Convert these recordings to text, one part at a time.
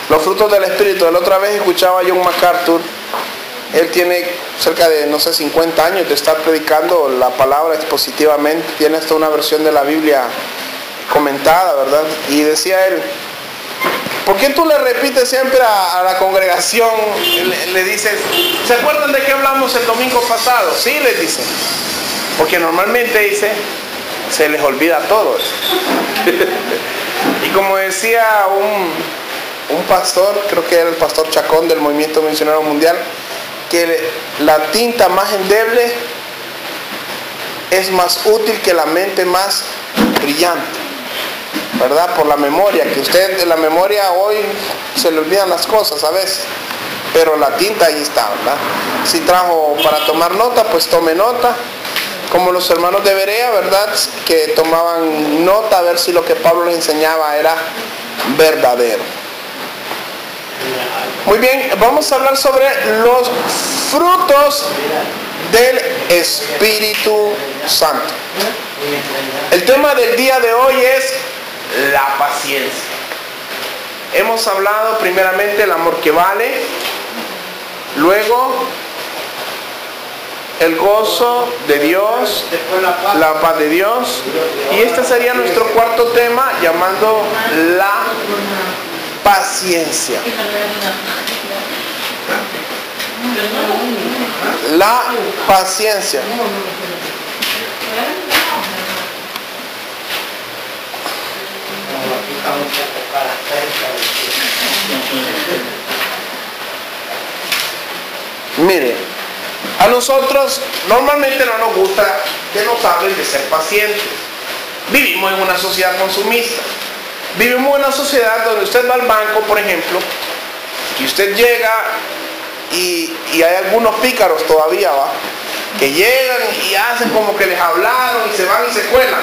Los frutos del Espíritu. La otra vez escuchaba a John MacArthur. Él tiene cerca de, no sé, 50 años de estar predicando la palabra expositivamente. Tiene hasta una versión de la Biblia comentada, ¿verdad? Y decía él, ¿por qué tú le repites siempre a la congregación? Le dices, ¿se acuerdan de qué hablamos el domingo pasado? Sí, les dice. Porque normalmente, dice, se les olvida todo. Y como decía un pastor, creo que era el pastor Chacón del Movimiento Misionero Mundial, que la tinta más endeble es más útil que la mente más brillante, ¿verdad? Por la memoria, que usted en la memoria hoy se le olvidan las cosas a veces, pero la tinta ahí está, ¿verdad? Si trajo para tomar nota, pues tome nota, como los hermanos de Berea, ¿verdad? Que tomaban nota a ver si lo que Pablo les enseñaba era verdadero. Muy bien, vamos a hablar sobre los frutos del Espíritu Santo. El tema del día de hoy es la paciencia. Hemos hablado primeramente del amor que vale, luego el gozo de Dios, la paz de Dios, y este sería nuestro cuarto tema, llamando la paciencia. La paciencia. Mire, a nosotros normalmente no nos gusta que nos hablen de ser pacientes. Vivimos en una sociedad consumista. Vivimos en una sociedad donde usted va al banco, por ejemplo, y usted llega y hay algunos pícaros todavía, ¿va? Que llegan y hacen como que les hablaron y se van y se cuelan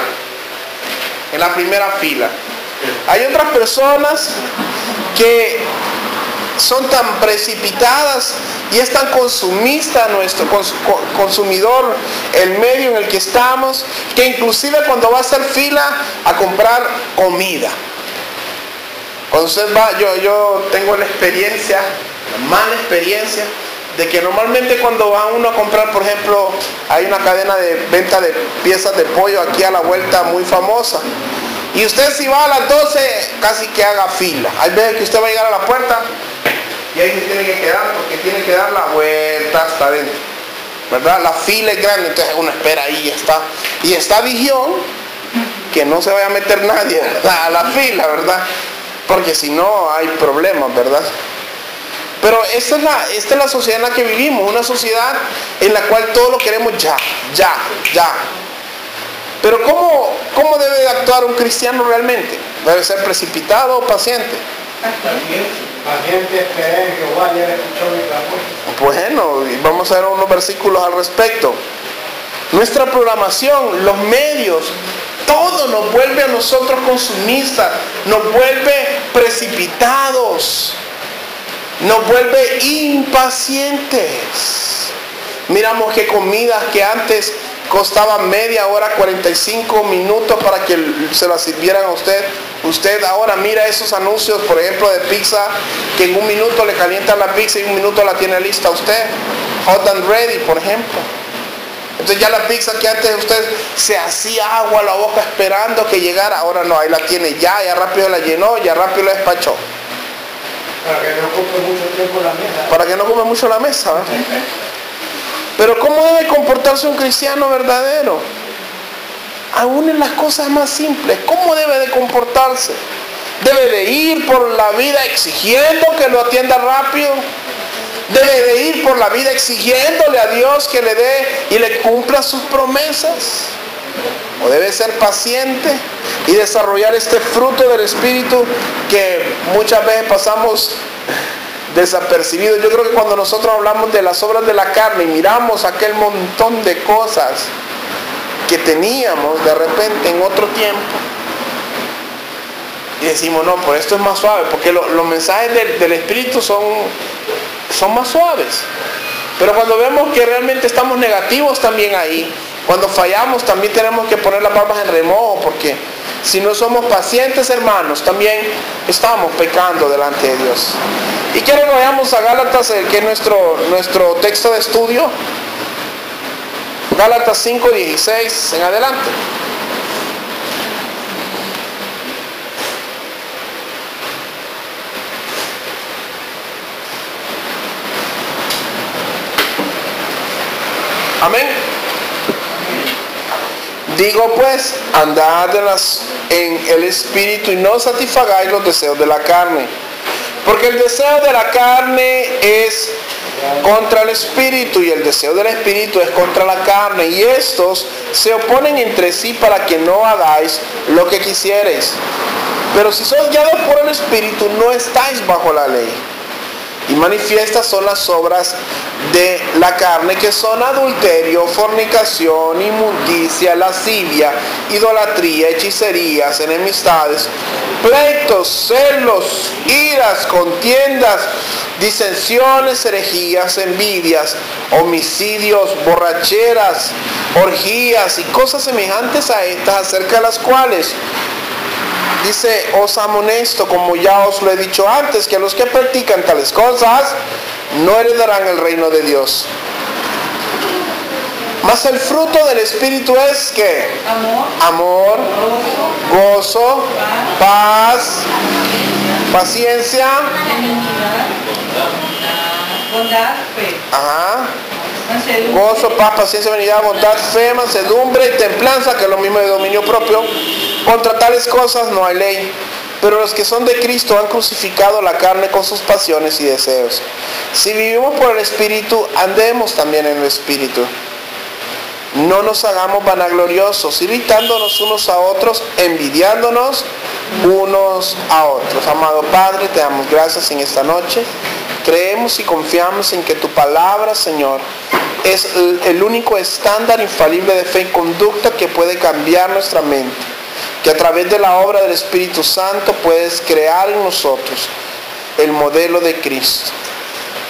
en la primera fila. Hay otras personas que son tan precipitadas y es tan consumista nuestro consumidor, el medio en el que estamos, que inclusive cuando va a hacer fila a comprar comida, cuando usted va, yo tengo la experiencia, la mala experiencia, de que normalmente cuando va uno a comprar, por ejemplo, hay una cadena de venta de piezas de pollo aquí a la vuelta muy famosa, y usted si va a las 12 casi que haga fila. Hay veces que usted va a llegar a la puerta y ahí se tiene que quedar porque tiene que dar la vuelta hasta adentro, ¿verdad? La fila es grande, entonces uno espera ahí y está vigión que no se vaya a meter nadie, ¿verdad?, a la fila, ¿verdad? Porque si no hay problemas, ¿verdad? Pero esta es la sociedad en la que vivimos, una sociedad en la cual todo lo queremos ya. Pero ¿cómo debe de actuar un cristiano realmente? ¿Debe ser precipitado o paciente? Paciente, espera en Jehová, ya escuchó mi clamor. Bueno, vamos a ver unos versículos al respecto. Nuestra programación, los medios, todo nos vuelve a nosotros consumistas, nos vuelve precipitados, nos vuelve impacientes. Miramos que comidas que antes costaban media hora, 45 minutos para que se la sirvieran a usted. Usted ahora mira esos anuncios, por ejemplo, de pizza, que en un minuto le calientan la pizza y en un minuto la tiene lista usted. Hot and ready, por ejemplo. Entonces ya la pizza que antes usted se hacía agua a la boca esperando que llegara, ahora no, ahí la tiene ya rápido la llenó, ya rápido la despachó. Para que no ocupe mucho tiempo la mesa. Para que no ocupe mucho la mesa, ¿verdad? Pero ¿cómo debe comportarse un cristiano verdadero? Aún en las cosas más simples, ¿cómo debe de comportarse? Debe de ir por la vida exigiendo que lo atienda rápido. Debe de ir por la vida exigiéndole a Dios que le dé y le cumpla sus promesas. O debe ser paciente y desarrollar este fruto del Espíritu que muchas veces pasamos desapercibido. Yo creo que cuando nosotros hablamos de las obras de la carne y miramos aquel montón de cosas que teníamos de repente en otro tiempo y decimos, no, pues esto es más suave, porque los mensajes del Espíritu son más suaves. Pero cuando vemos que realmente estamos negativos también ahí, cuando fallamos también tenemos que poner las barbas en remojo, porque Si no somos pacientes, hermanos, también estamos pecando delante de Dios. Y quiero que vayamos a Gálatas, que es nuestro texto de estudio. Gálatas 5:16 en adelante. Amén. Digo pues, andad en el Espíritu y no satisfagáis los deseos de la carne. Porque el deseo de la carne es contra el Espíritu y el deseo del Espíritu es contra la carne. Y estos se oponen entre sí para que no hagáis lo que quisierais. Pero si sois guiados por el Espíritu, no estáis bajo la ley. Y manifiestas son las obras de la carne, que son adulterio, fornicación, inmundicia, lascivia, idolatría, hechicerías, enemistades, pleitos, celos, iras, contiendas, disensiones, herejías, envidias, homicidios, borracheras, orgías y cosas semejantes a estas, acerca de las cuales dice, os amonesto, como ya os lo he dicho antes, que los que practican tales cosas no heredarán el reino de Dios. Mas el fruto del Espíritu es ¿qué? Amor, gozo, paz, paciencia, bondad, fe. Ajá. Gozo, paz, paciencia, benignidad, bondad, fe, mansedumbre y templanza, que es lo mismo de dominio propio. Contra tales cosas no hay ley. Pero los que son de Cristo han crucificado la carne con sus pasiones y deseos. Si vivimos por el Espíritu, andemos también en el Espíritu. No nos hagamos vanagloriosos, irritándonos unos a otros, envidiándonos unos a otros. Amado Padre, te damos gracias en esta noche. Creemos y confiamos en que tu palabra, Señor, es el único estándar infalible de fe y conducta que puede cambiar nuestra mente. Que a través de la obra del Espíritu Santo puedes crear en nosotros el modelo de Cristo,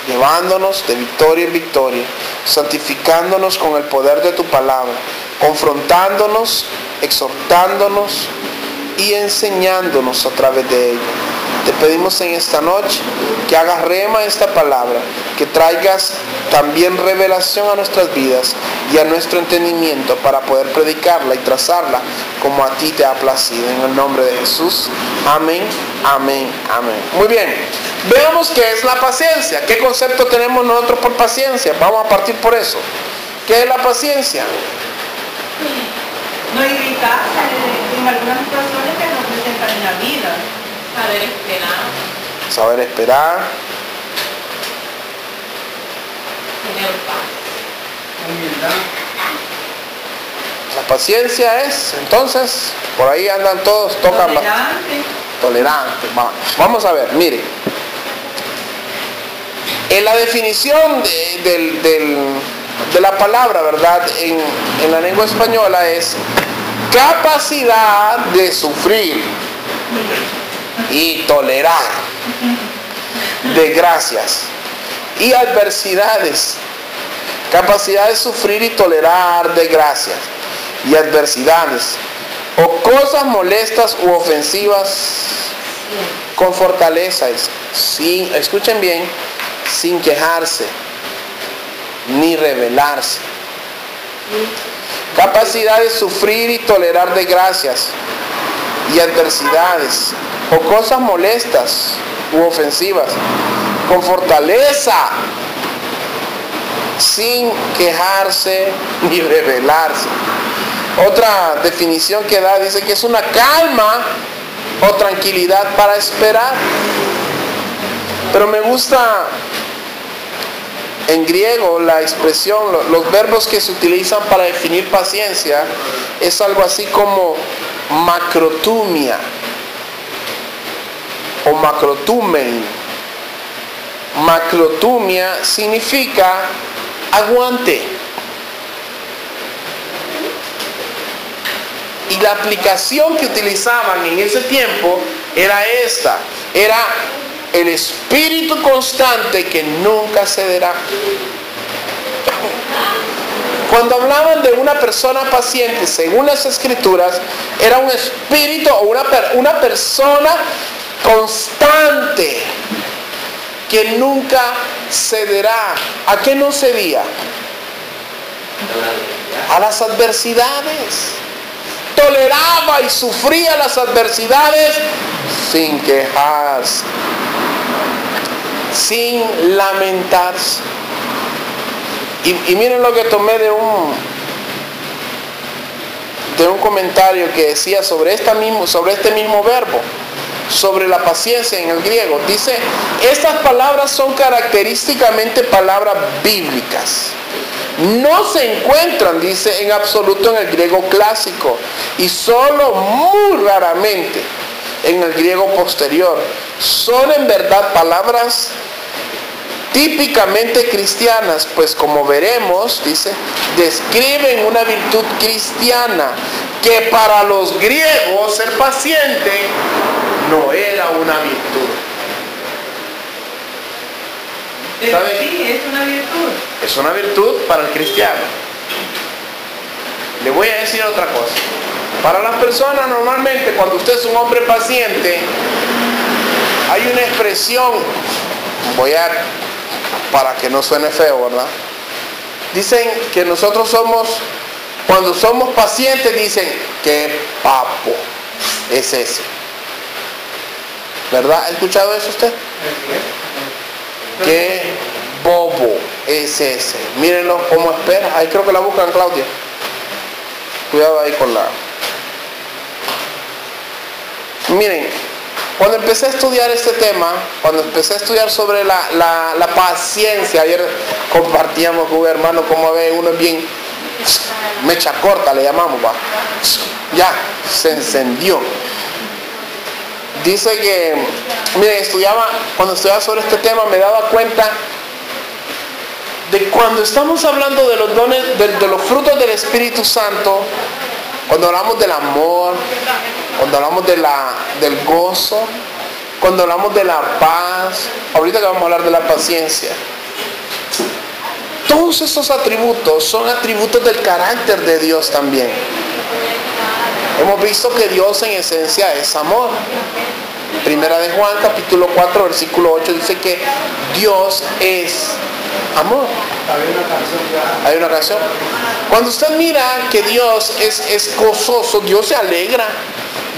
llevándonos de victoria en victoria, santificándonos con el poder de tu palabra, confrontándonos, exhortándonos y enseñándonos a través de ella. Te pedimos en esta noche que hagas rema esta palabra, que traigas también revelación a nuestras vidas y a nuestro entendimiento para poder predicarla y trazarla como a ti te ha placido. En el nombre de Jesús. Amén, amén, amén. Muy bien. Veamos qué es la paciencia. ¿Qué concepto tenemos nosotros por paciencia? Vamos a partir por eso. ¿Qué es la paciencia? No irritarse en algunas situaciones que nos presentan en la vida. Saber esperar. Saber esperar. Tener paz. Humildad. La paciencia es, entonces, por ahí andan todos, tocan tolerantes. Vamos a ver, mire. En la definición de la palabra, ¿verdad? En la lengua española es capacidad de sufrir y tolerar desgracias y adversidades. Capacidad de sufrir y tolerar desgracias y adversidades o cosas molestas u ofensivas con fortaleza, sin, escuchen bien, sin quejarse ni rebelarse. Capacidad de sufrir y tolerar desgracias y adversidades o cosas molestas u ofensivas con fortaleza, sin quejarse ni rebelarse. Otra definición que da dice que es una calma o tranquilidad para esperar. Pero me gusta en griego la expresión, los verbos que se utilizan para definir paciencia es algo así como macrotumia o macrotumen. Macrotumia significa aguante. Y la aplicación que utilizaban en ese tiempo era esta. Era el espíritu constante que nunca cederá. Cuando hablaban de una persona paciente, según las escrituras, era un espíritu o una persona constante que nunca cederá. ¿A qué no cedía? A las adversidades. Toleraba y sufría las adversidades sin quejarse, sin lamentarse. Y miren lo que tomé de un comentario que decía sobre este mismo verbo, sobre la paciencia en el griego. Dice, estas palabras son característicamente palabras bíblicas. No se encuentran, dice, en absoluto en el griego clásico y solo muy raramente en el griego posterior. Son en verdad palabras típicamente cristianas, pues como veremos, dice, describen una virtud cristiana que para los griegos ser paciente no era una virtud. ¿Sabe? Sí, es una virtud. Es una virtud para el cristiano. Le voy a decir otra cosa. Para las personas normalmente, cuando usted es un hombre paciente, hay una expresión, para que no suene feo, ¿verdad? Dicen que nosotros cuando somos pacientes, dicen, qué papo es ese. ¿Verdad? ¿Ha escuchado eso usted? Qué bobo es ese. Mírenlo cómo espera. Ahí creo que la buscan, Claudia. Cuidado ahí con la... Miren, cuando empecé a estudiar este tema, cuando empecé a estudiar sobre la paciencia, ayer compartíamos con un hermano cómo ve uno bien mecha corta, le llamamos, va. Ya, se encendió. Dice que, miren, cuando estudiaba sobre este tema me daba cuenta de cuando estamos hablando de los dones, de los frutos del Espíritu Santo, cuando hablamos del amor, cuando hablamos del gozo, cuando hablamos de la paz, ahorita que vamos a hablar de la paciencia, todos esos atributos son atributos del carácter de Dios también. Hemos visto que Dios en esencia es amor. Primera de Juan, capítulo 4, versículo 8, dice que Dios es amor. Hay una canción. Cuando usted mira que Dios es gozoso, Dios se alegra,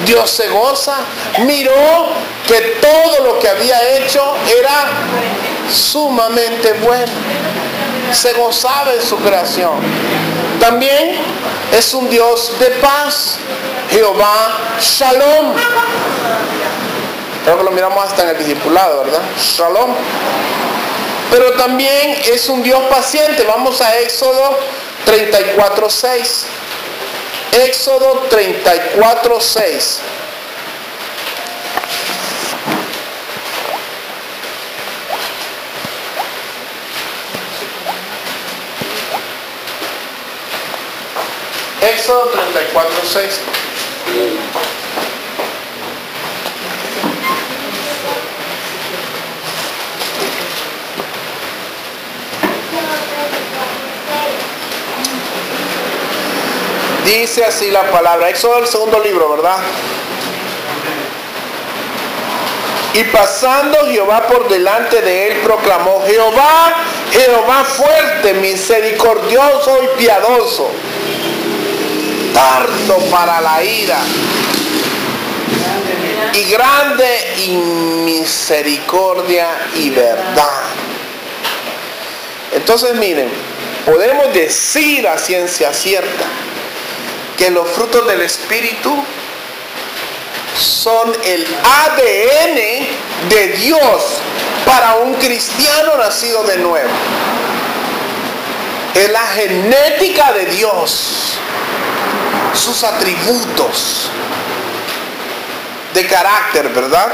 Dios se goza. Miró que todo lo que había hecho era sumamente bueno. Se gozaba en su creación. También es un Dios de paz. Jehová Shalom. Creo que lo miramos hasta en el discipulado, ¿verdad? Shalom. Pero también es un Dios paciente. Vamos a Éxodo 34:6. Éxodo 34:6. Éxodo 34:6. Dice así la palabra. Éxodo, el segundo libro, ¿verdad? Y pasando Jehová por delante de él, proclamó: Jehová, Jehová fuerte, misericordioso y piadoso, tardo para la ira y grande en misericordia y verdad. Entonces miren, podemos decir a ciencia cierta que los frutos del Espíritu son el ADN de Dios para un cristiano nacido de nuevo. Es la genética de Dios, sus atributos de carácter, ¿verdad?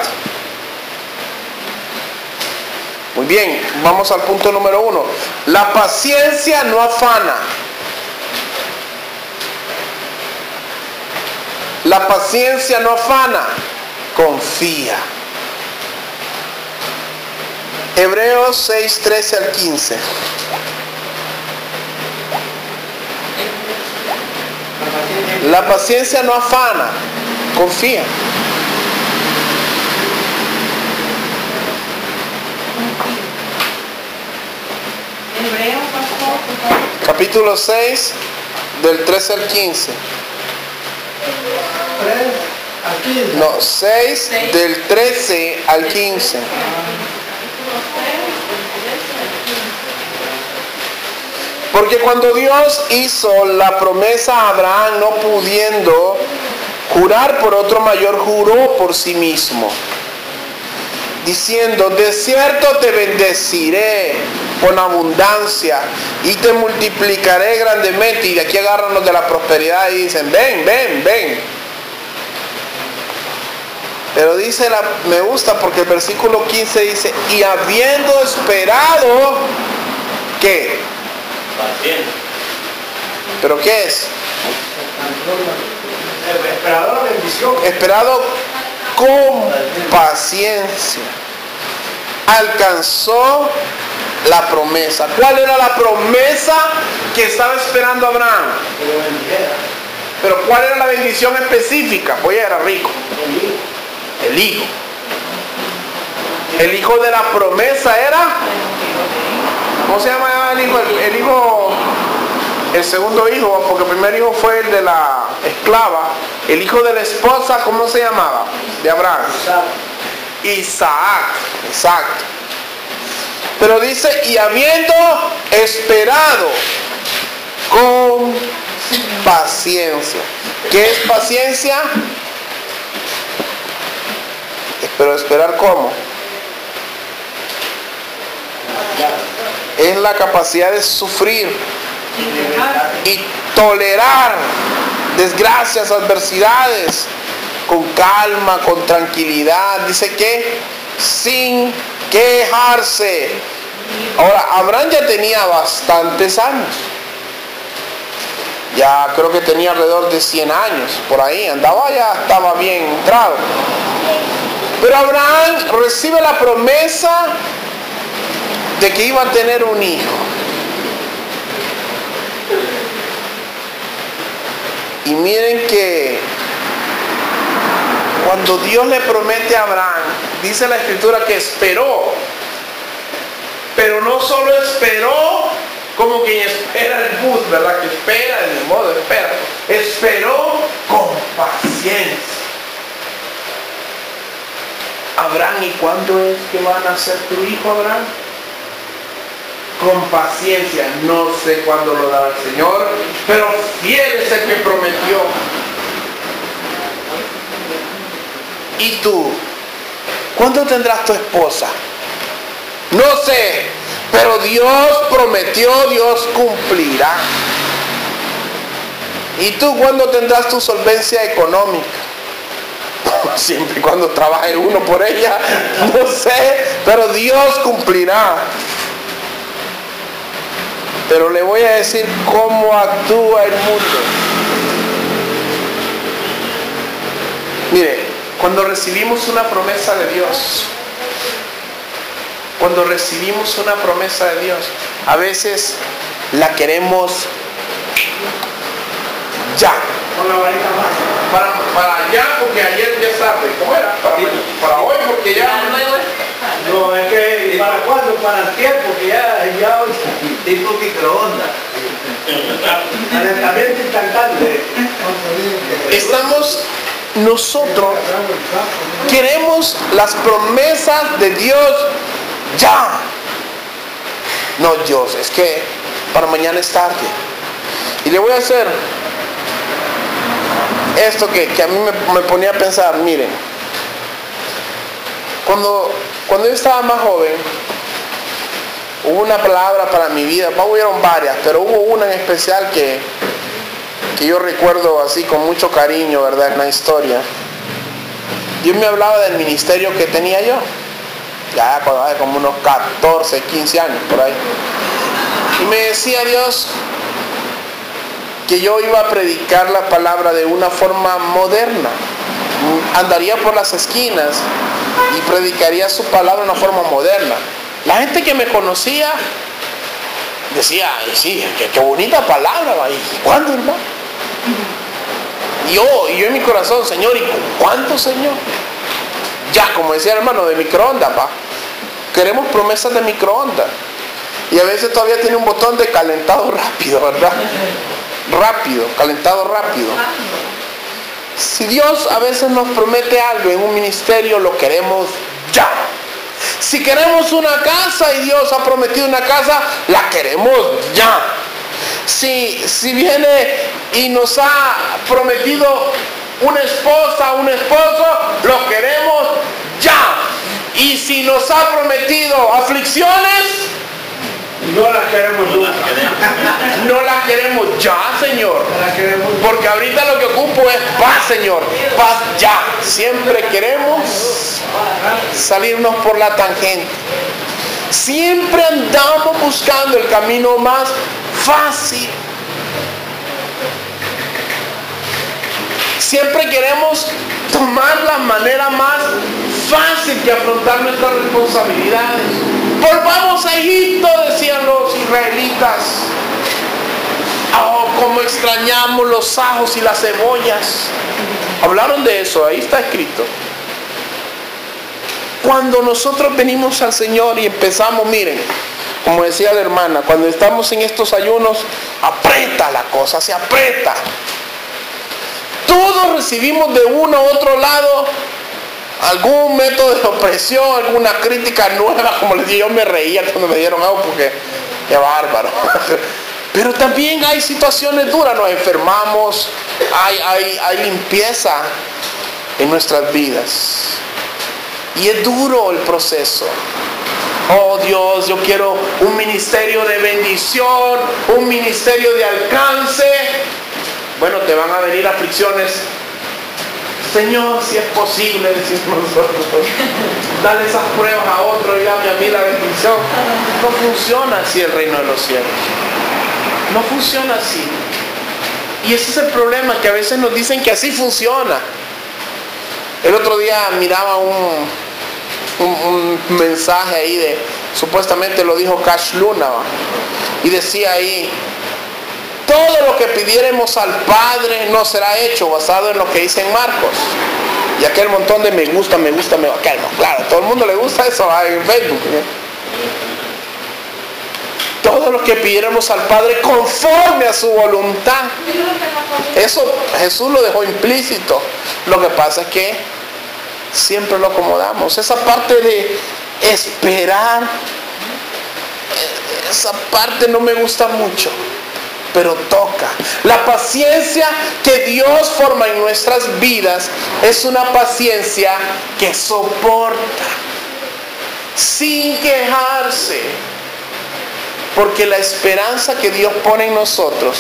Muy bien, vamos al punto número 1. La paciencia no afana. La paciencia no afana, confía. Hebreos 6, 13 al 15. La paciencia no afana, confía. Hebreos, pastor, por favor. Capítulo 6, del 13 al 15. 3 a 15. No, 6 del 13 al 15. Porque cuando Dios hizo la promesa a Abraham, no pudiendo jurar por otro mayor, juró por sí mismo, diciendo: de cierto te bendeciré con abundancia y te multiplicaré grandemente. Y de aquí agárranos de la prosperidad y dicen: ven, ven, ven. Pero dice, me gusta porque el versículo 15 dice: y habiendo esperado, ¿qué? Paciencia. ¿Pero qué es? Esperador la bendición. Esperado con paciencia, alcanzó la promesa. ¿Cuál era la promesa que estaba esperando Abraham? Que lo bendijera. Pero ¿cuál era la bendición específica? Pues ya era rico. El hijo. El hijo. El hijo de la promesa era, ¿cómo se llama el hijo? El hijo, el segundo hijo, porque el primer hijo fue el de la esclava. El hijo de la esposa, ¿cómo se llamaba? De Abraham. Isaac. Exacto. Pero dice: y habiendo esperado con paciencia. ¿Qué es paciencia? Pero esperar, ¿cómo? Es la capacidad de sufrir y tolerar desgracias, adversidades con calma, con tranquilidad. Dice que sin quejarse. Ahora, Abraham ya tenía bastantes años. Ya creo que tenía alrededor de 100 años, por ahí. Andaba, ya estaba bien entrado. Pero Abraham recibe la promesa de que iba a tener un hijo. Y miren que cuando Dios le promete a Abraham, dice la escritura que esperó. Pero no solo esperó como quien espera el bus, ¿verdad? Que espera en el modo de espera. Esperó con paciencia. Abraham, ¿y cuándo es que va a nacer tu hijo, Abraham? Con paciencia. No sé cuándo lo dará el Señor, pero fiel es el que prometió. ¿Y tú? ¿Cuándo tendrás tu esposa? No sé, pero Dios prometió, Dios cumplirá. ¿Y tú cuándo tendrás tu solvencia económica? Siempre y cuando trabaje uno por ella, no sé, pero Dios cumplirá. Pero le voy a decir cómo actúa el mundo. Mire, cuando recibimos una promesa de Dios, a veces la queremos ya. Con la varita más. Para allá, porque ayer ya es tarde. ¿Cómo era? Para hoy, porque ya. No, es que ¿para cuándo? Para el tiempo, que ya Tipo microondas. calentamiento instantáneo. Estamos nosotros, queremos las promesas de Dios ya. No, Dios, es que para mañana es tarde. Y le voy a hacer esto que a mí me ponía a pensar. Miren, cuando yo estaba más joven, hubo una palabra para mi vida. Hubieron varias, pero hubo una en especial que yo recuerdo así con mucho cariño, ¿verdad? En la historia. Dios me hablaba del ministerio que tenía yo, ya cuando había como unos 14, 15 años por ahí. Y me decía Dios que yo iba a predicar la palabra de una forma moderna. Andaría por las esquinas y predicaría su palabra de una forma moderna. La gente que me conocía decía: sí, qué bonita palabra. ¿Y cuándo, hermano? Y yo en mi corazón, Señor, ¿y cuánto, Señor? Ya, como decía el hermano, de microondas, pa. Queremos promesas de microondas. Y a veces todavía tiene un botón de calentado rápido, ¿verdad? Rápido, calentado rápido. Si Dios a veces nos promete algo en un ministerio, lo queremos ya. Si queremos una casa y Dios ha prometido una casa, la queremos ya. Si viene y nos ha prometido una esposa, un esposo, lo queremos ya. Y si nos ha prometido aflicciones, No las queremos nunca. no las queremos ya, Señor. No las queremos nunca. Porque ahorita lo que ocupo es paz, Señor. Paz ya. Siempre queremos salirnos por la tangente. Siempre andamos buscando el camino más fácil. Siempre queremos tomar la manera más fácil de afrontar nuestras responsabilidades. Volvamos a Egipto, decían los israelitas. Oh, cómo extrañamos los ajos y las cebollas. Hablaron de eso, ahí está escrito. Cuando nosotros venimos al Señor y empezamos, miren, como decía la hermana, cuando estamos en estos ayunos, aprieta la cosa, se aprieta. Todos recibimos de uno u otro lado algún método de opresión, alguna crítica nueva, como les dije, yo me reía cuando me dieron algo porque qué bárbaro. Pero también hay situaciones duras, nos enfermamos, hay limpieza en nuestras vidas. Y es duro el proceso. Oh Dios, yo quiero un ministerio de bendición, un ministerio de alcance. Bueno, te van a venir aflicciones. Señor, si es posible, decimos nosotros, dale esas pruebas a otro y dame a mí la bendición. No funciona así el reino de los cielos. No funciona así. Y ese es el problema, que a veces nos dicen que así funciona. El otro día miraba un mensaje ahí de, supuestamente lo dijo Cash Luna, ¿va? Y decía ahí, todo lo que pidiéramos al Padre no será hecho, basado en lo que dice en Marcos. Y aquel montón de me gusta, claro, a todo el mundo le gusta eso en Facebook, ¿eh? Todo lo que pidiéramos al Padre conforme a su voluntad. Eso Jesús lo dejó implícito. Lo que pasa es que siempre lo acomodamos. Esa parte de esperar, esa parte no me gusta mucho, pero toca. La paciencia que Dios forma en nuestras vidas es una paciencia que soporta sin quejarse, porque la esperanza que Dios pone en nosotros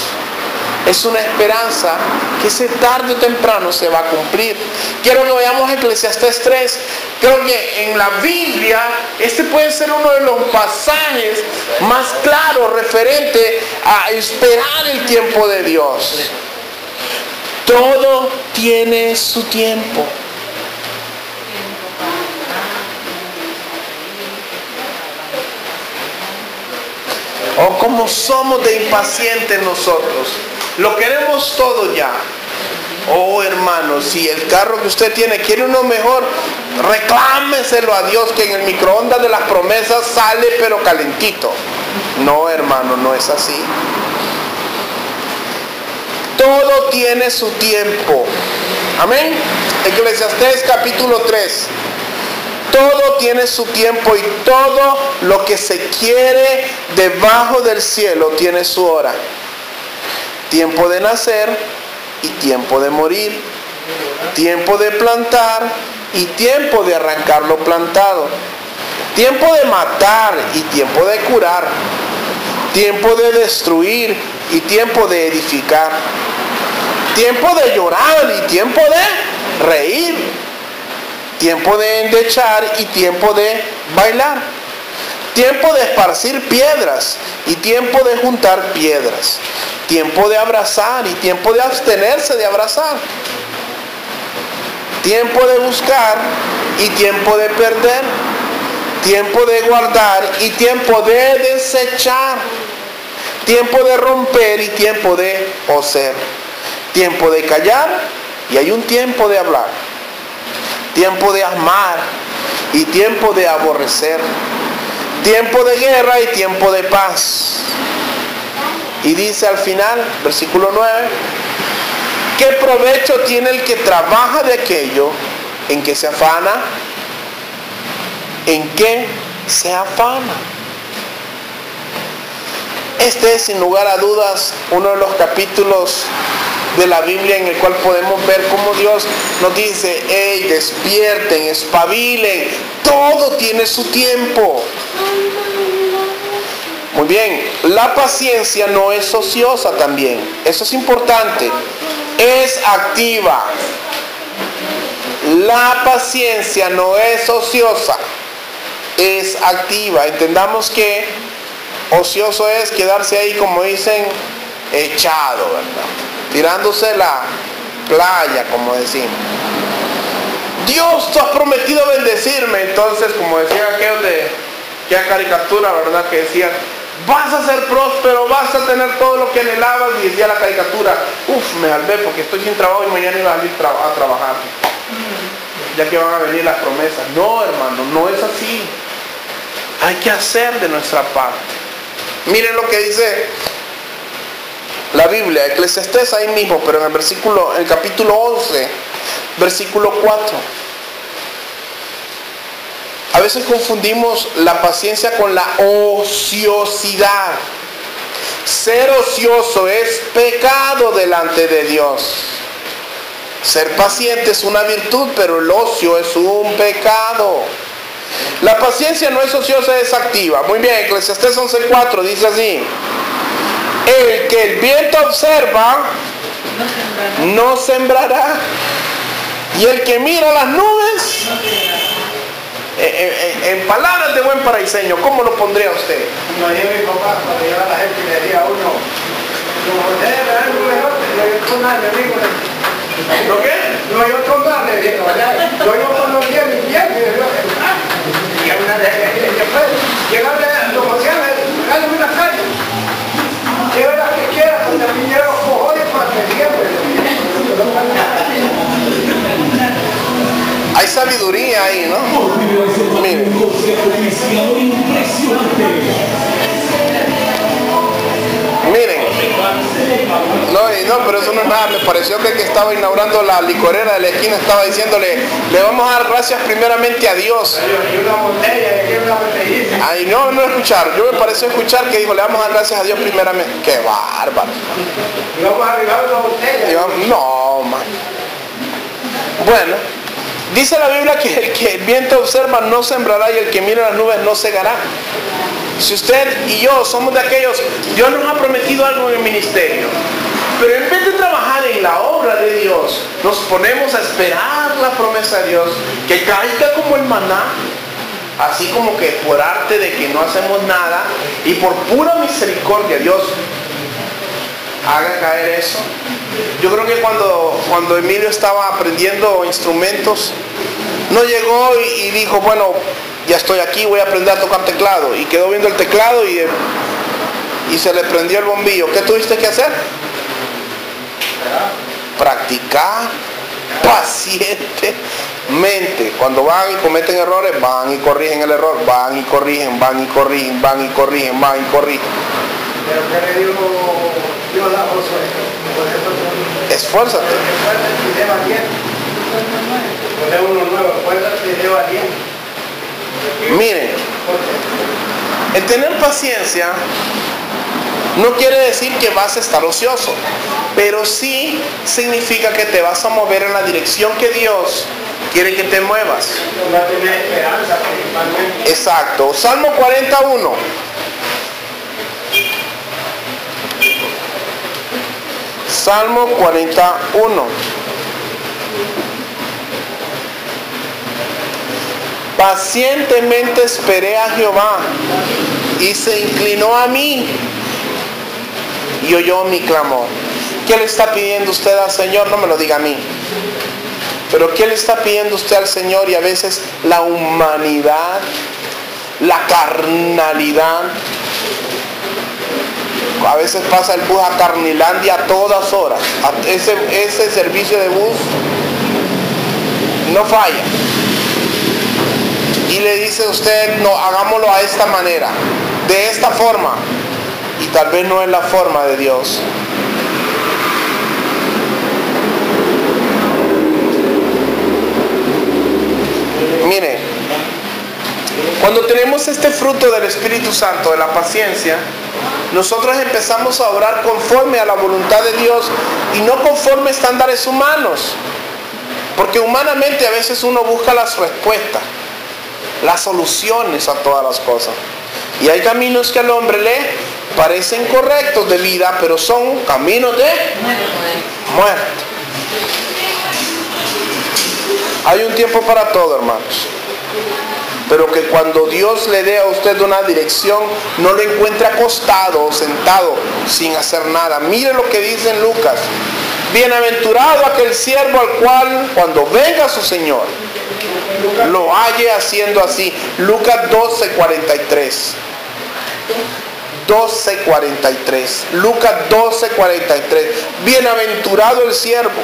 es una esperanza que tarde o temprano se va a cumplir. Quiero que vayamos a Eclesiastés 3. Creo que en la Biblia este puede ser uno de los pasajes más claros referente a esperar el tiempo de Dios. Todo tiene su tiempo. Oh, cómo somos de impacientes nosotros. Lo queremos todo ya. Oh, hermano, si el carro que usted tiene quiere uno mejor, reclámeselo a Dios, que en el microondas de las promesas sale pero calentito. No, hermano, no es así. Todo tiene su tiempo. Amén. Eclesiastés capítulo 3. Todo tiene su tiempo y todo lo que se quiere debajo del cielo tiene su hora. Tiempo de nacer y tiempo de morir. Tiempo de plantar y tiempo de arrancar lo plantado. Tiempo de matar y tiempo de curar. Tiempo de destruir y tiempo de edificar. Tiempo de llorar y tiempo de reír. Tiempo de endechar y tiempo de bailar. Tiempo de esparcir piedras y tiempo de juntar piedras. Tiempo de abrazar y tiempo de abstenerse de abrazar. Tiempo de buscar y tiempo de perder. Tiempo de guardar y tiempo de desechar. Tiempo de romper y tiempo de coser. tiempo de callar y hay un tiempo de hablar, tiempo de amar y tiempo de aborrecer, tiempo de guerra y tiempo de paz. Y dice al final, versículo 9, ¿qué provecho tiene el que trabaja de aquello en que se afana? ¿En qué se afana? Este es sin lugar a dudas uno de los capítulos de la Biblia en el cual podemos ver cómo Dios nos dice: hey, despierten, espabilen, todo tiene su tiempo. Muy bien, la paciencia no es ociosa también, eso es importante, es activa. La paciencia no es ociosa, es activa. Entendamos que ocioso es quedarse ahí, como dicen, echado, ¿verdad? Tirándose la playa, como decimos. Dios, tú has prometido bendecirme. Entonces, como decían aquellos de aquella caricatura, ¿verdad? Que decían: vas a ser próspero, vas a tener todo lo que anhelabas. Y decía la caricatura: me salvé porque estoy sin trabajo y mañana iba a salir a trabajar, ya que van a venir las promesas. No, hermano, no es así. Hay que hacer de nuestra parte. Miren lo que dice la Biblia, Eclesiastés ahí mismo, pero en el capítulo 11, versículo 4. A veces confundimos la paciencia con la ociosidad. Ser ocioso es pecado delante de Dios. Ser paciente es una virtud, pero el ocio es un pecado. La paciencia no es ociosa, es activa. Muy bien, Eclesiastés 11:4 dice así: el que el viento observa no sembrará, y el que mira las nubes, en palabras de buen paraiseño, ¿cómo lo pondría usted? No, yo mi papá, cuando llegaba la gente y le decía a uno: no hay otro más, mi amigo. ¿Lo qué? No hay otro más, le dije, ¿verdad? No hay otro más, y una vez, después, llegarle a los océanos, regalarme una calle. Lleve la que quiera, porque también lleva los cojones para que siempre. Hay sabiduría ahí, ¿no? Miren. Miren. No, pero eso no es nada. Me pareció que el que estaba inaugurando la licorera de la esquina estaba diciéndole: le vamos a dar gracias primeramente a Dios. Y una botella, y una botellita. Ay, no escuchar. Yo me pareció escuchar que dijo: le vamos a dar gracias a Dios primeramente. ¡Qué bárbaro! Y vamos a arribar una botella. No, man. Bueno, dice la Biblia que el que el viento observa no sembrará, y el que mira las nubes no segará. Si usted y yo somos de aquellos, Dios nos ha prometido algo en el ministerio, pero en vez de trabajar en la obra de Dios, nos ponemos a esperar la promesa de Dios que caiga como el maná, así como que por arte de que no hacemos nada, y por pura misericordia Dios haga caer eso. Yo creo que cuando Emilio estaba aprendiendo instrumentos, no llegó y dijo: bueno, ya estoy aquí, voy a aprender a tocar teclado, y quedó viendo el teclado y se le prendió el bombillo. ¿Qué tuviste que hacer? Practicar pacientemente. Cuando van y cometen errores, van y corrigen el error, van y corrigen, van y corrigen, van y corrigen, van y corrigen. Pero ¿qué le dijo Dios a Josué? Esfuérzate. Esfuérzate y sé valiente. Poner uno nuevo, esfuérzate y sé valiente. Miren, el tener paciencia no quiere decir que vas a estar ocioso, pero sí significa que te vas a mover en la dirección que Dios quiere que te muevas. Va a tener esperanza principalmente. Exacto. Salmo 41. Salmo 41. Pacientemente esperé a Jehová y se inclinó a mí y oyó mi clamor. ¿Qué le está pidiendo usted al Señor? No me lo diga a mí. Pero ¿qué le está pidiendo usted al Señor? Y a veces la humanidad, la carnalidad, A veces pasa el bus a Carnilandia a todas horas. Ese servicio de bus no falla. Y le dice a usted, no, hagámoslo a esta manera, de esta forma. Y tal vez no es la forma de Dios. Mire, cuando tenemos este fruto del Espíritu Santo, de la paciencia, nosotros empezamos a orar conforme a la voluntad de Dios y no conforme a estándares humanos. Porque humanamente a veces uno busca las respuestas, las soluciones a todas las cosas. Y hay caminos que al hombre le parecen correctos de vida, pero son caminos de muerte. Hay un tiempo para todo, hermanos. Pero que cuando Dios le dé a usted una dirección, no lo encuentre acostado o sentado sin hacer nada. Mire lo que dice en Lucas. Bienaventurado aquel siervo al cual, cuando venga su Señor, lo halle haciendo así. Lucas 12:43. 12:43. Lucas 12:43. Bienaventurado el siervo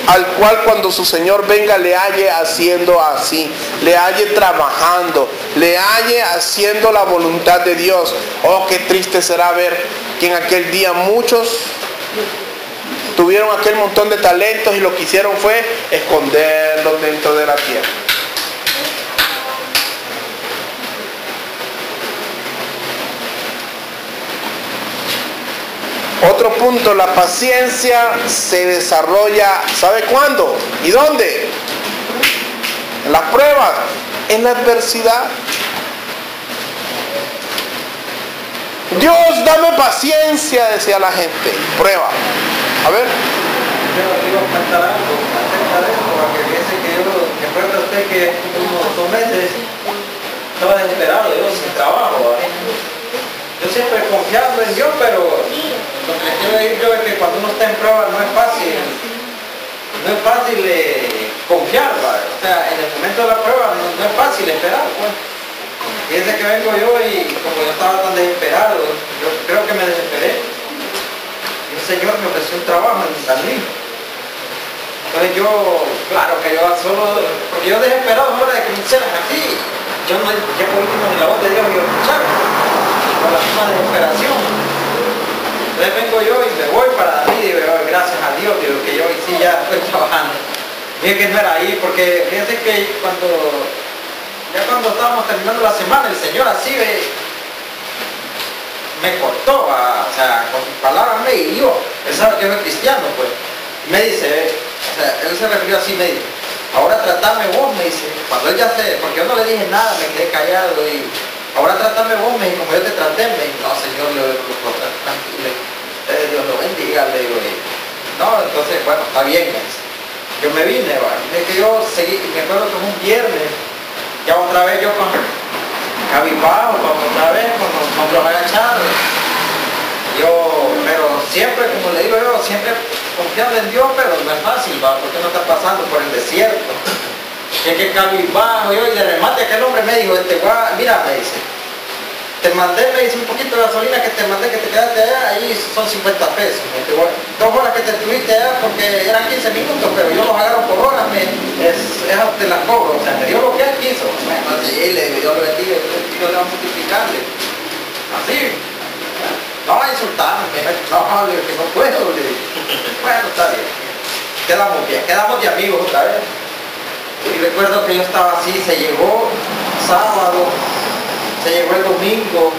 al cual cuando su Señor venga le halle haciendo así, le halle trabajando, le halle haciendo la voluntad de Dios. Oh, qué triste será ver que en aquel día muchos tuvieron aquel montón de talentos y lo que hicieron fue esconderlos dentro de la tierra. Otro punto, la paciencia se desarrolla, ¿sabe cuándo? ¿Y dónde? En las pruebas, en la adversidad. Dios, dame paciencia, decía la gente. Prueba. A ver. Yo iba a comentar algo acerca de esto, porque fíjese que yo, recuerda usted que unos 2 meses estaba desesperado, yo sin trabajo. Yo siempre confiando en Dios, pero lo que quiero decir yo es que cuando uno está en prueba no es fácil confiar, ¿vale? O sea, en el momento de la prueba no es fácil esperar, pues. Fíjense que vengo yo y como yo estaba tan desesperado, yo creo que me desesperé. Y un señor me ofreció un trabajo en San Luis. Entonces yo, claro que yo solo, porque yo desesperado, ahora de que me hicieran así, yo no escuché por último ni la voz de Dios y yo escuchaba, con la misma desesperación. Entonces vengo yo y me voy para mí y digo, gracias a Dios, digo que yo hoy sí ya estoy trabajando. Dije que no era ahí, porque fíjense que cuando estábamos terminando la semana, el Señor así me cortó, o sea, con sus palabras me hirió. Él sabe que yo soy cristiano, pues. Me dice, o sea, él se refirió así, me dice, ahora tratame vos, me dice, cuando él ya porque yo no le dije nada, me quedé callado y ahora tratame vos, me dijo, como yo te traté, me dijo, no Señor, tranquilo, Dios lo bendiga, le digo, no, entonces, bueno, está bien, me dice. Yo me vine, es que yo seguí, me acuerdo que fue un viernes, ya otra vez yo con cabizbajo, otra vez con los hombros agachados. Pero siempre, como le digo yo, siempre confiando en Dios, pero no es fácil, porque no está pasando por el desierto. Es que cabizbajo, yo y de remate aquel hombre me dijo, mira, me dice, te mandé, me dice, un poquito de gasolina que te mandé, que te quedaste allá, ahí son 50 pesos. Me dice, bueno, 2 horas que te estuviste allá, porque eran 15 minutos, pero yo los agarro por horas, esas te las cobro, o sea, me dio lo que él quiso. Bueno, así, le digo, yo lo bendiga, yo le voy a multiplicarle. Así. No va a insultarme, no, le digo que no puedo, le digo. Bueno, está bien. Quedamos de amigos otra vez. Y recuerdo que yo estaba así, se llegó sábado, se llegó el domingo,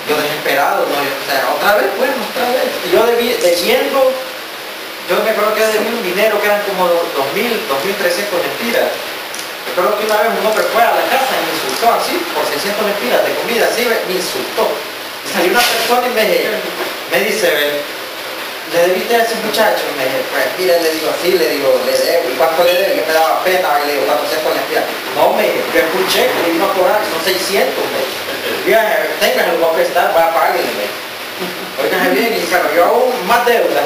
yo desesperado, ¿no? O sea, otra vez, bueno, otra vez. Y yo debiendo, yo me acuerdo que debí un dinero que eran como 2.300 lempiras. Recuerdo que una vez un hombre fue a la casa y me insultó así, por 600 lempiras de comida, así me insultó. Y salió una persona y me dice, ¿le debiste a ese muchacho? Me dije, pues mira, le digo así, le digo, le debo. ¿Y cuánto le debo? Yo me daba pena, y le digo, 400 lempiras. No, me dije, yo escuché que le vino a cobrar, son 600, me dije. Tenga, se lo voy a prestar, va a pagarle, me dije. Oigan bien, y claro, yo hago más deuda.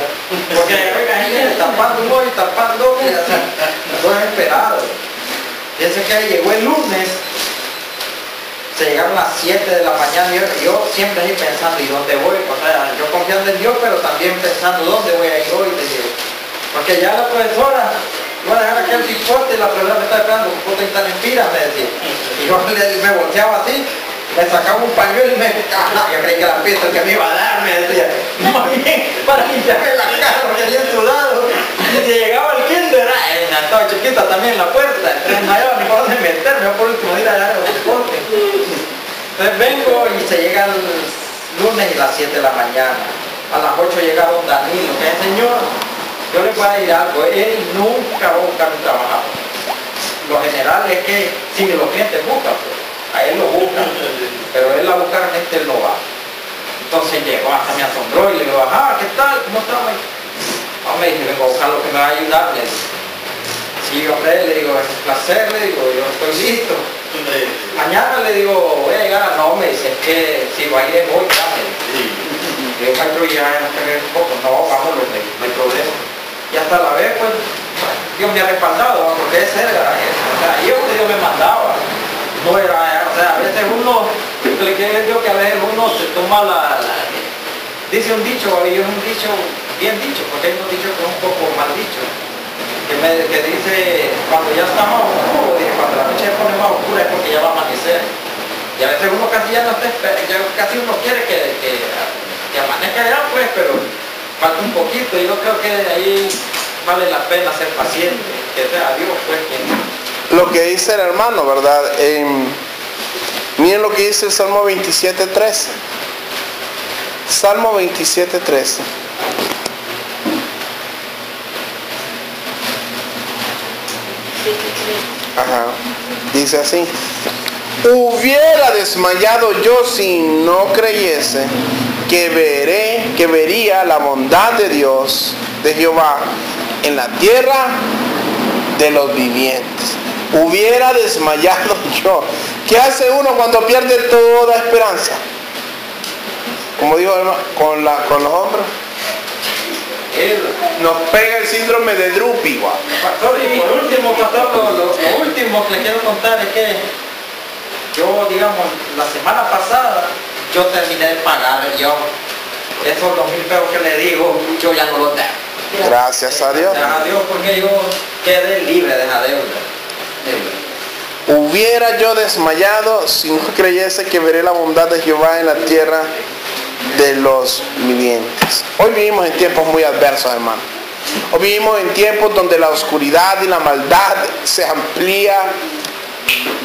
Porque, oigan bien, tapando un hoy, tapando otro, estoy desesperado. Piensa que llegó el lunes, Se llegaron las 7 de la mañana y yo siempre ahí pensando, ¿y dónde voy? O sea, yo confiando en Dios, pero también pensando, ¿dónde voy a ir hoy? Porque ya la profesora iba a dejar aquel cipote y la profesora me estaba esperando, ¿cómo te están en pira? Me decía. Y yo me volteaba así, me sacaba un pañuelo y me yo creí que la pista que me iba a dar, me decía, más bien para limpiarme la cara porque había sudado. Y si llegaba el kinder, estaba chiquita también la puerta, entonces no había ni por dónde meterme, yo por último ir a dejar el cipote. Entonces vengo y se llega el lunes y las 7 de la mañana. A las 8 llega don Danilo, que es señor, yo le voy a decir algo, él nunca va a buscar un trabajador. Lo general es que si los clientes buscan, pues, a él lo buscan, pero él a buscar gente él no va. Entonces llegó, hasta me asombró y le digo, ajá, ¿qué tal? ¿Cómo está? No, me dije, vengo a buscar lo que me va a ayudar. Le digo, sí, hombre, le digo, es un placer, le digo, yo estoy listo. Mañana le digo, voy a llegar a no, me dice, es que si va a ir hoy, ya me dice. Le digo, maestro, ya no un poco, no, vámonos, no hay problema. Y hasta la vez, pues, Dios me ha respaldado, porque es cerca, o sea, yo que Dios me mandaba. No era, o sea, a veces uno, le quiero decir que a veces uno se toma dice un dicho, y es un dicho bien dicho, porque hay un dicho que es un poco mal dicho, que dice, cuando ya está más oscuro, dice, cuando la noche se pone más oscura es porque ya va a amanecer. Y a veces uno casi ya no está, casi uno quiere que amanezca ya, pues, pero falta un poquito, y yo creo que ahí vale la pena ser paciente, que sea Dios, pues, quien... Lo que dice el hermano, ¿verdad? Miren lo que dice el Salmo 27:13. Salmo 27:13. Ajá. Dice así: hubiera desmayado yo si no creyese que vería la bondad de Dios, de Jehová, en la tierra de los vivientes. Hubiera desmayado yo. ¿Qué hace uno cuando pierde toda esperanza? Como dijo hermano, con los hombros. Nos pega el síndrome de Drupi, igual. Pastor, y por último, pastor, lo último que le quiero contar es que yo, digamos, la semana pasada, yo terminé de pagar esos 2,000 pesos que le digo, yo ya no los tengo. Gracias a Dios. Gracias a Dios, porque yo quedé libre de la deuda. Hubiera yo desmayado si no creyese que veré la bondad de Jehová en la tierra de los vivientes. Hoy vivimos en tiempos muy adversos, hermano. Hoy vivimos en tiempos donde la oscuridad y la maldad se amplía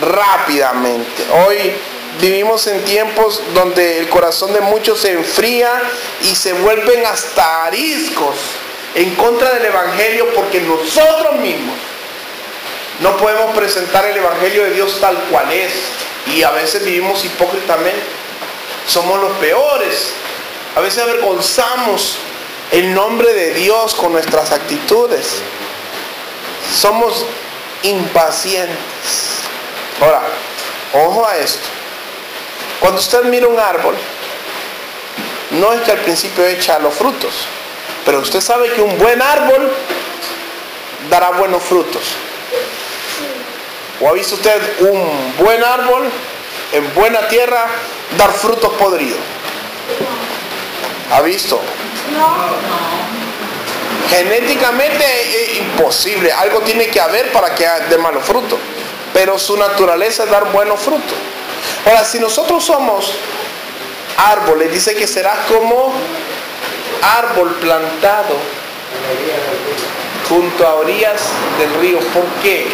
rápidamente. Hoy vivimos en tiempos donde el corazón de muchos se enfría y se vuelven hasta ariscos en contra del Evangelio, porque nosotros mismos no podemos presentar el Evangelio de Dios tal cual es, y a veces vivimos hipócritamente. Somos los peores. A veces avergonzamos el nombre de Dios con nuestras actitudes. Somos impacientes. Ahora, ojo a esto. Cuando usted mira un árbol, no es que al principio echa los frutos, pero usted sabe que un buen árbol dará buenos frutos. ¿O ha visto usted un buen árbol en buena tierra dar frutos podridos? ¿Ha visto? No. Genéticamente es imposible. Algo tiene que haber para que dé malos frutos. Pero su naturaleza es dar buenos frutos. Ahora, si nosotros somos árboles, dice que serás como árbol plantado junto a orillas del río. ¿Por qué?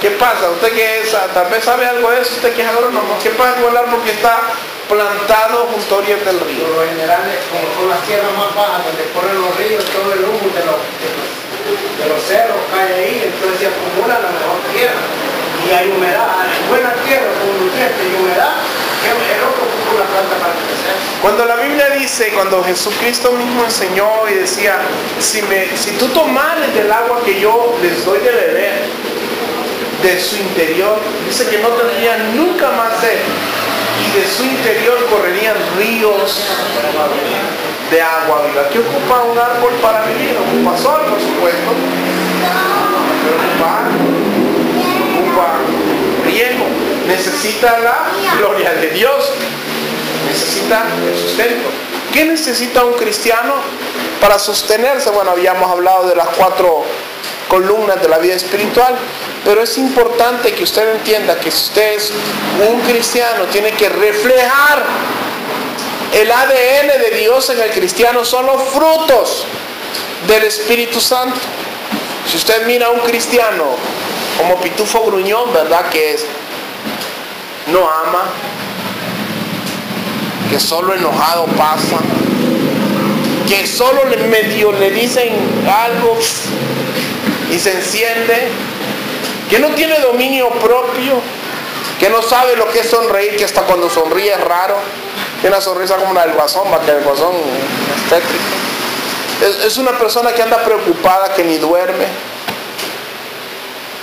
¿Qué pasa? Usted que es, tal vez sabe algo de eso, usted que es agrónomo. ¿Qué pasa con el árbol que está plantado junto a orillas del río? Por lo general, como son las tierras más bajas donde corren los ríos, todo el humo de los cerros cae ahí, entonces se acumula la mejor tierra. Y hay humedad, en buena tierra con nutrientes y humedad, que es lo que ocupa una planta para crecer. Cuando la Biblia dice, cuando Jesucristo mismo enseñó y decía, si tú tomares del agua que yo les doy de beber, de su interior, dice que no tendrían nunca más sed, y de su interior correrían ríos de agua viva. ¿Qué ocupa un árbol para vivir? Ocupa sol, por supuesto, pero ocupa riego, necesita la gloria de Dios, necesita el sustento. ¿Qué necesita un cristiano para sostenerse? Bueno, habíamos hablado de las 4 columnas de la vida espiritual, pero es importante que usted entienda que si usted es un cristiano, tiene que reflejar el ADN de Dios en el cristiano. Son los frutos del Espíritu Santo. Si usted mira a un cristiano como Pitufo Gruñón, ¿verdad? Que es, no ama, que solo enojado pasa, que solo medio le dicen algo y se enciende, que no tiene dominio propio, que no sabe lo que es sonreír, que hasta cuando sonríe es raro, tiene una sonrisa como la del Guasón, que el Guasón es tétrico. Es una persona que anda preocupada, que ni duerme.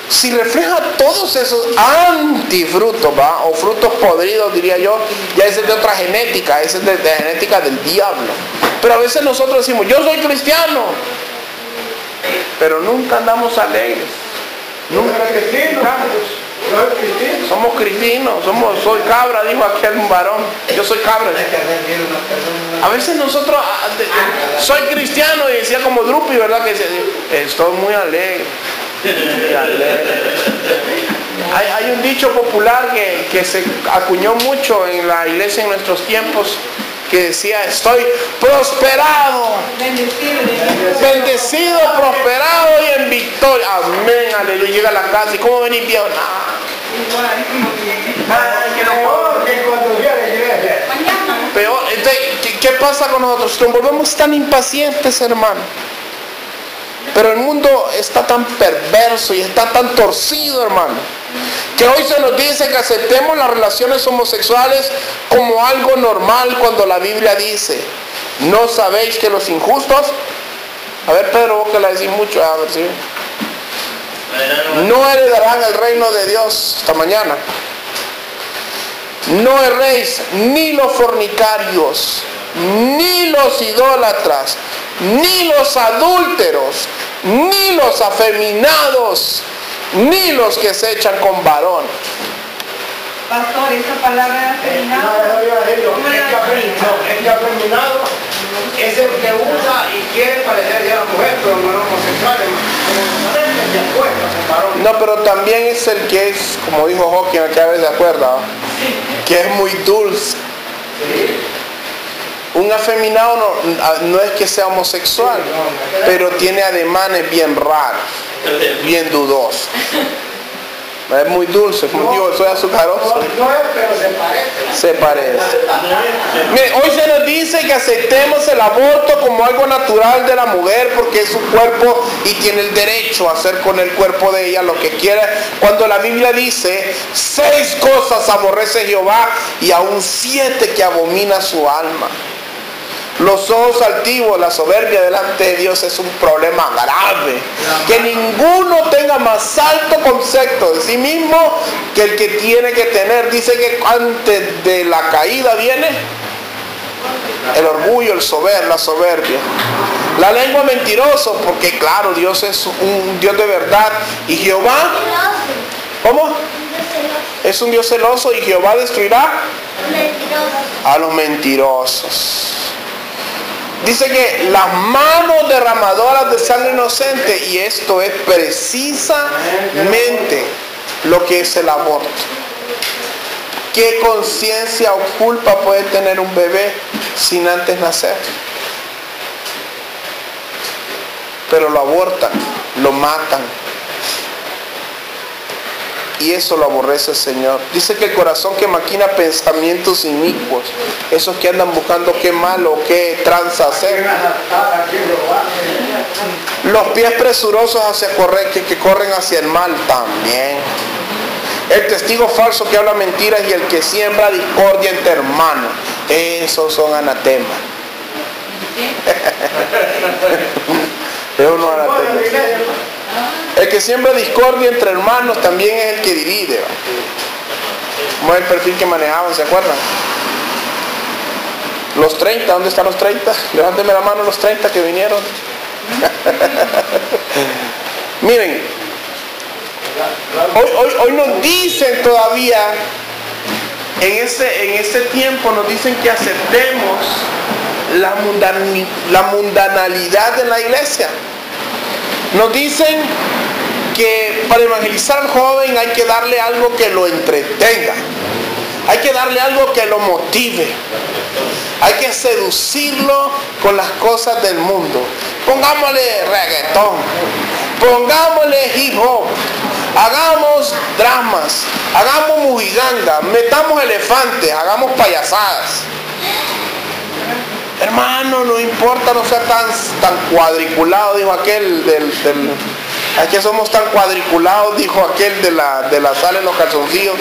Si refleja todos esos antifrutos, ¿va? O frutos podridos, diría yo, ya ese es de otra genética, ese es de genética del diablo. Pero a veces nosotros decimos, yo soy cristiano, pero nunca andamos alegres, nunca somos cristinos, soy cabra, dijo aquel varón, yo soy cabra. A veces nosotros, soy cristiano, y decía como Drupi, ¿verdad? Que decía, estoy muy alegre. Hay un dicho popular que se acuñó mucho en la iglesia en nuestros tiempos, que decía, estoy prosperado, bendecido, prosperado y en victoria. Amén, aleluya. Llega a la casa y ¿cómo venís, viejo? Peor. Entonces, ¿qué pasa con nosotros? Nos volvemos tan impacientes, hermano. Pero el mundo está tan perverso y está tan torcido, hermano, que hoy se nos dice que aceptemos las relaciones homosexuales como algo normal, cuando la Biblia dice, ¿no sabéis que los injustos? A ver, Pedro, vos que la decís mucho, a ver si no heredarán el reino de Dios. Hasta mañana. No erréis, ni los fornicarios, ni los idólatras, ni los adúlteros, ni los afeminados, ni los que se echan con varón. Pastor, esa palabra afeminado. Es que afeminado es el que usa y quiere parecerse a la mujer, pero no es homosexual, No, pero también es el que es, como dijo Hawking, que a veces de acuerdo, que es muy dulce. Un afeminado no es que sea homosexual, pero tiene ademanes bien raros, bien dudosos. Es muy dulce, como digo, soy azucaroso. No es, pero se parece. Se parece. Mire, hoy se nos dice que aceptemos el aborto como algo natural de la mujer, porque es su cuerpo y tiene el derecho a hacer con el cuerpo de ella lo que quiera, cuando la Biblia dice 6 cosas aborrece Jehová y aún 7 que abomina su alma. Los ojos altivos, la soberbia delante de Dios es un problema grave. Que ninguno tenga más alto concepto de sí mismo que el que tiene que tener. Dice que antes de la caída viene el orgullo, la soberbia. La lengua mentiroso, porque claro, Dios es un Dios de verdad. Y Jehová, ¿cómo? Es un Dios celoso, y Jehová destruirá a los mentirosos. Dice que las manos derramadoras de sangre inocente, y esto es precisamente lo que es el aborto. ¿Qué conciencia o culpa puede tener un bebé sin antes nacer? Pero lo abortan, lo matan. Y eso lo aborrece el Señor. Dice que el corazón que maquina pensamientos inicuos, esos que andan buscando qué malo, qué tranza hacer. Los pies presurosos hacia correr, que corren hacia el mal también. El testigo falso que habla mentiras y el que siembra discordia entre hermanos. Esos son anatemas. Es uno anatema. El que siembra discordia entre hermanos también es el que divide. Como es el perfil que manejaban, ¿se acuerdan? Los 30, ¿dónde están los 30? Levánteme la mano los 30 que vinieron. Miren, hoy nos dicen todavía en este tiempo nos dicen que aceptemos la mundanalidad de la iglesia. Nos dicen que para evangelizar al joven hay que darle algo que lo entretenga, hay que darle algo que lo motive, hay que seducirlo con las cosas del mundo. Pongámosle reggaetón, pongámosle hip hop, hagamos dramas, hagamos mujiganga, metamos elefantes, hagamos payasadas. Hermano, no importa, no sea tan cuadriculado, dijo aquel aquí somos tan cuadriculados, dijo aquel de la sal en los calzoncillos.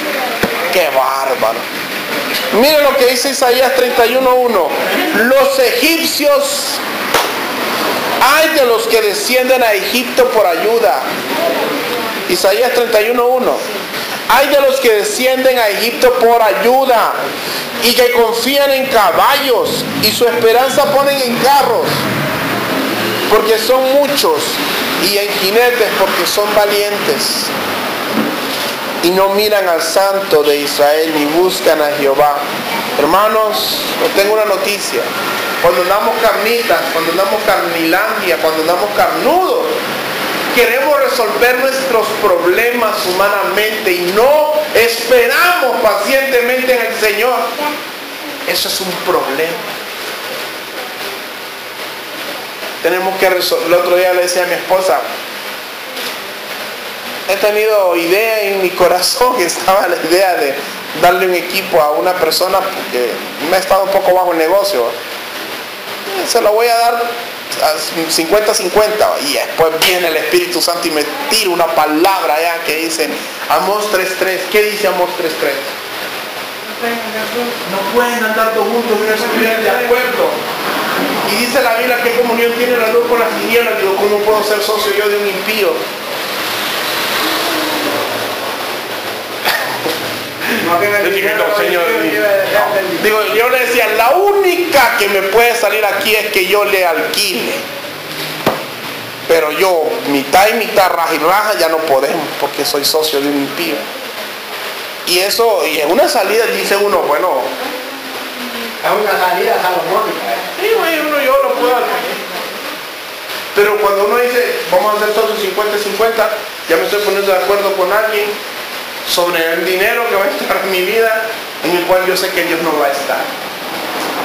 ¡Qué bárbaro! Miren lo que dice Isaías 31:1. Los egipcios, ay de los que descienden a Egipto por ayuda. Isaías 31:1. Ay de los que descienden a Egipto por ayuda y que confían en caballos y su esperanza ponen en carros, porque son muchos, y en jinetes, porque son valientes. Y no miran al Santo de Israel ni buscan a Jehová. Hermanos, os tengo una noticia. Cuando andamos carnitas, cuando andamos carnilandia, cuando andamos carnudos, queremos resolver nuestros problemas humanamente y no esperamos pacientemente en el Señor. Eso es un problema. Tenemos que resolver. El otro día le decía a mi esposa, he tenido idea en mi corazón, que estaba la idea de darle un equipo a una persona porque me ha estado un poco bajo el negocio. Se lo voy a dar 50-50, y después viene el Espíritu Santo y me tira una palabra allá que dice Amós 3:3. ¿Qué dice Amós 3:3? No pueden andar todos juntos y no estuvieran de acuerdo. Y dice la Biblia, ¿qué comunión tiene la luz con las tinieblas? Digo, ¿cómo puedo ser socio yo de un impío? Digo, yo le decía, la única que me puede salir aquí es que yo le alquile, pero yo mitad y mitad, raja y raja, ya no podemos porque soy socio de un impío. Y eso, y en una salida dice uno, bueno, Es una salida salomónica. sí, uno yo lo puedo alquilar. Pero cuando uno dice, vamos a hacer socios 50-50, ya me estoy poniendo de acuerdo con alguien sobre el dinero que va a estar en mi vida, en el cual yo sé que Dios no va a estar.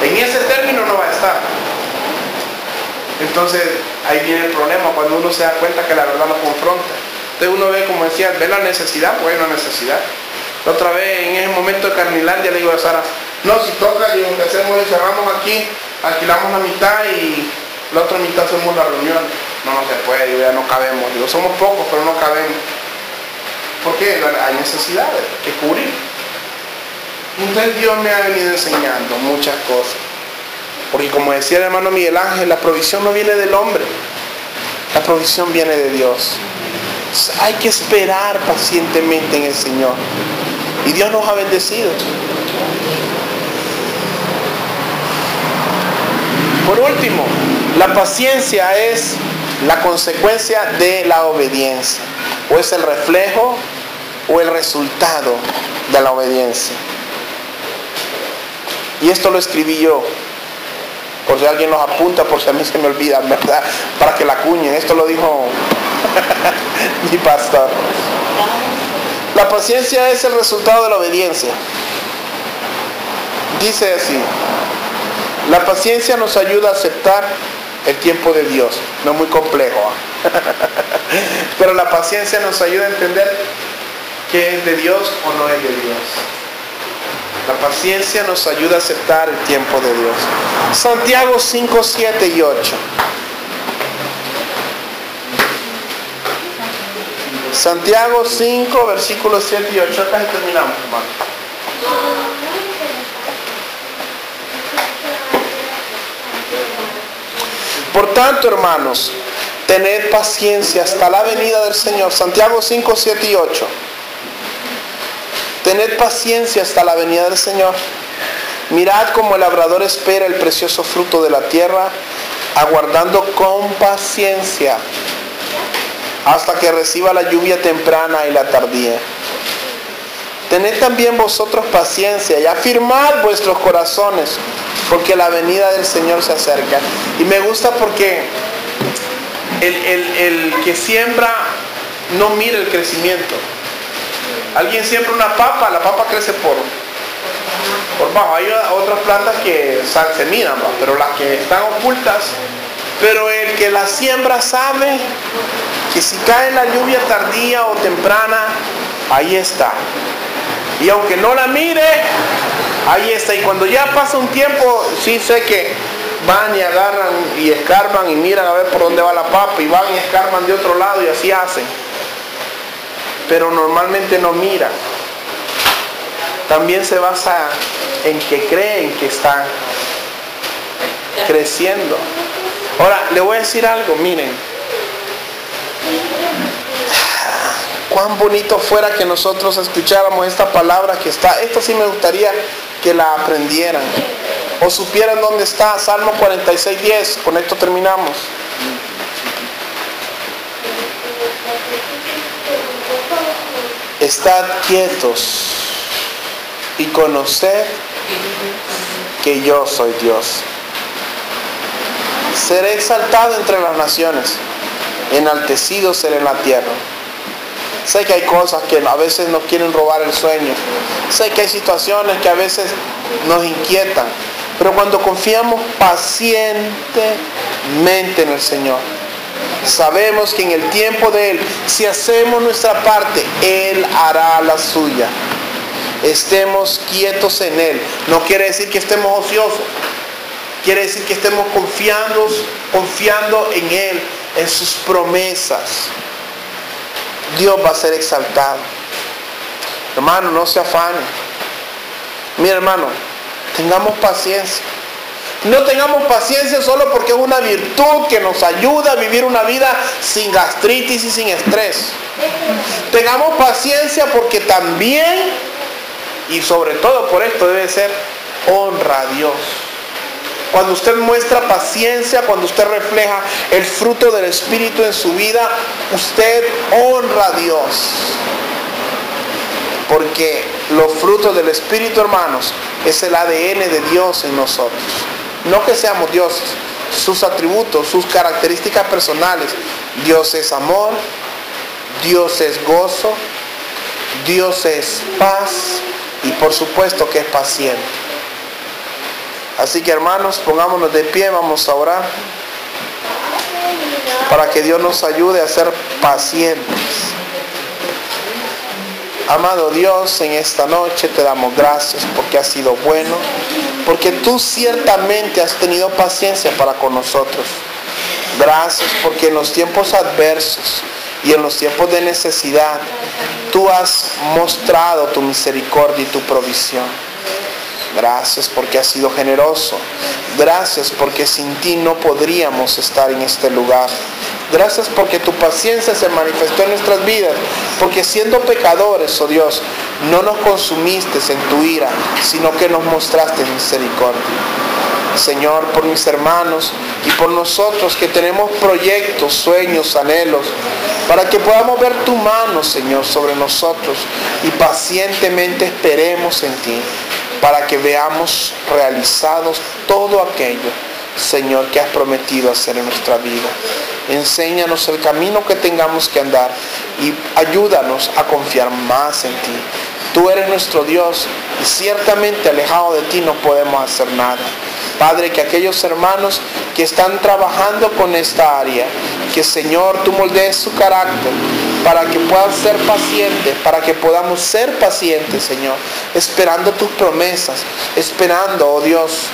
En ese término no va a estar. Entonces ahí viene el problema, cuando uno se da cuenta que la verdad lo confronta. Entonces uno ve, como decía, ve la necesidad, pues hay una necesidad. La otra vez, en ese momento de Carnilandia, le digo a Sara, no, si toca, digo, que hacemos, cerramos aquí, alquilamos la mitad y la otra mitad hacemos la reunión. No se puede, digo, ya no cabemos. Digo, somos pocos, pero no cabemos. Porque hay necesidades que cubrir. Entonces Dios me ha venido enseñando muchas cosas. Porque como decía el hermano Miguel Ángel, la provisión no viene del hombre. La provisión viene de Dios. Entonces, hay que esperar pacientemente en el Señor. Y Dios nos ha bendecido. Por último, la paciencia es la consecuencia de la obediencia. O es el reflejo o el resultado de la obediencia. Y esto lo escribí yo, por si alguien nos apunta, por si a mí se me olvida, ¿verdad? Para que la acuñen. Esto lo dijo mi pastor. La paciencia es el resultado de la obediencia. Dice así: la paciencia nos ayuda a aceptar el tiempo de Dios. No es muy complejo, ¿eh? Pero la paciencia nos ayuda a entender qué es de Dios o no es de Dios. La paciencia nos ayuda a aceptar el tiempo de Dios. Santiago 5, 7 y 8. Santiago 5, versículos 7 y 8. Acá terminamos, hermano. Por tanto, hermanos, tened paciencia hasta la venida del Señor. Santiago 5, 7 y 8. Tened paciencia hasta la venida del Señor. Mirad cómo el labrador espera el precioso fruto de la tierra, aguardando con paciencia hasta que reciba la lluvia temprana y la tardía. tened también vosotros paciencia y afirmad vuestros corazones, porque la venida del Señor se acerca. Y me gusta porque el que siembra no mira el crecimiento. Alguien siembra una papa, la papa crece por bajo. Hay otras plantas que se miran, pero las que están ocultas. Pero el que la siembra sabe que si cae la lluvia tardía o temprana, ahí está. Y aunque no la mire, ahí está. Y cuando ya pasa un tiempo, sí sé que van y agarran y escarban y miran a ver por dónde va la papa, y van y escarban de otro lado y así hacen. Pero normalmente no miran. También se basa en que creen que están creciendo. Ahora, le voy a decir algo, miren. Cuán bonito fuera que nosotros escucháramos esta palabra que está. Esto sí me gustaría que la aprendieran o supieran dónde está. Salmo 46:10. Con esto terminamos. Estad quietos y conoced que yo soy Dios. Seré exaltado entre las naciones, enaltecido seré en la tierra. Sé que hay cosas que a veces nos quieren robar el sueño. Sé que hay situaciones que a veces nos inquietan. Pero cuando confiamos pacientemente en el Señor, sabemos que en el tiempo de Él, si hacemos nuestra parte, Él hará la suya. Estemos quietos en Él. No quiere decir que estemos ociosos. Quiere decir que estemos confiando en Él, en sus promesas. Dios va a ser exaltado. Hermano, no se afane. Mira, hermano, tengamos paciencia. No tengamos paciencia solo porque es una virtud que nos ayuda a vivir una vida sin gastritis y sin estrés. Tengamos paciencia porque también, y sobre todo por esto, debe ser honra a Dios. Cuando usted muestra paciencia, cuando usted refleja el fruto del Espíritu en su vida, usted honra a Dios. Porque los frutos del Espíritu, hermanos, es el ADN de Dios en nosotros. No que seamos dioses, sus atributos, sus características personales. Dios es amor, Dios es gozo, Dios es paz y por supuesto que es paciente. Así que, hermanos, pongámonos de pie, vamos a orar para que Dios nos ayude a ser pacientes. Amado Dios, en esta noche te damos gracias porque has sido bueno, porque tú ciertamente has tenido paciencia para con nosotros. Gracias porque en los tiempos adversos y en los tiempos de necesidad, tú has mostrado tu misericordia y tu provisión. Gracias porque has sido generoso. Gracias porque sin ti no podríamos estar en este lugar. Gracias porque tu paciencia se manifestó en nuestras vidas. Porque siendo pecadores, oh Dios, no nos consumiste en tu ira, sino que nos mostraste misericordia. Señor, por mis hermanos y por nosotros que tenemos proyectos, sueños, anhelos, para que podamos ver tu mano, Señor, sobre nosotros y pacientemente esperemos en ti, para que veamos realizados todo aquello, Señor, que has prometido hacer en nuestra vida. Enséñanos el camino que tengamos que andar y ayúdanos a confiar más en ti. Tú eres nuestro Dios y ciertamente alejado de ti no podemos hacer nada. Padre, que aquellos hermanos que están trabajando con esta área, que Señor, tú moldees su carácter para que puedan ser pacientes, para que podamos ser pacientes, Señor, esperando tus promesas, esperando, oh Dios,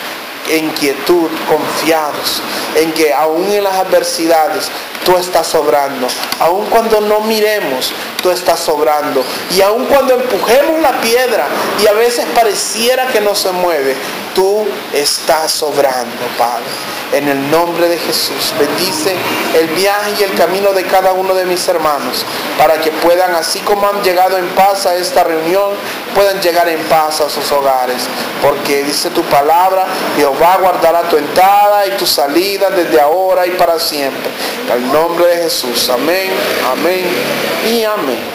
en quietud, confiados, en que aún en las adversidades tú estás obrando, aún cuando no miremos, tú estás obrando, y aún cuando empujemos la piedra y a veces pareciera que no se mueve, tú estás obrando, Padre. En el nombre de Jesús, bendice el viaje y el camino de cada uno de mis hermanos, para que puedan, así como han llegado en paz a esta reunión, puedan llegar en paz a sus hogares, porque dice tu palabra, Jehová guardará tu entrada y tu salida desde ahora y para siempre. En el nombre de Jesús, amén, amén y amén.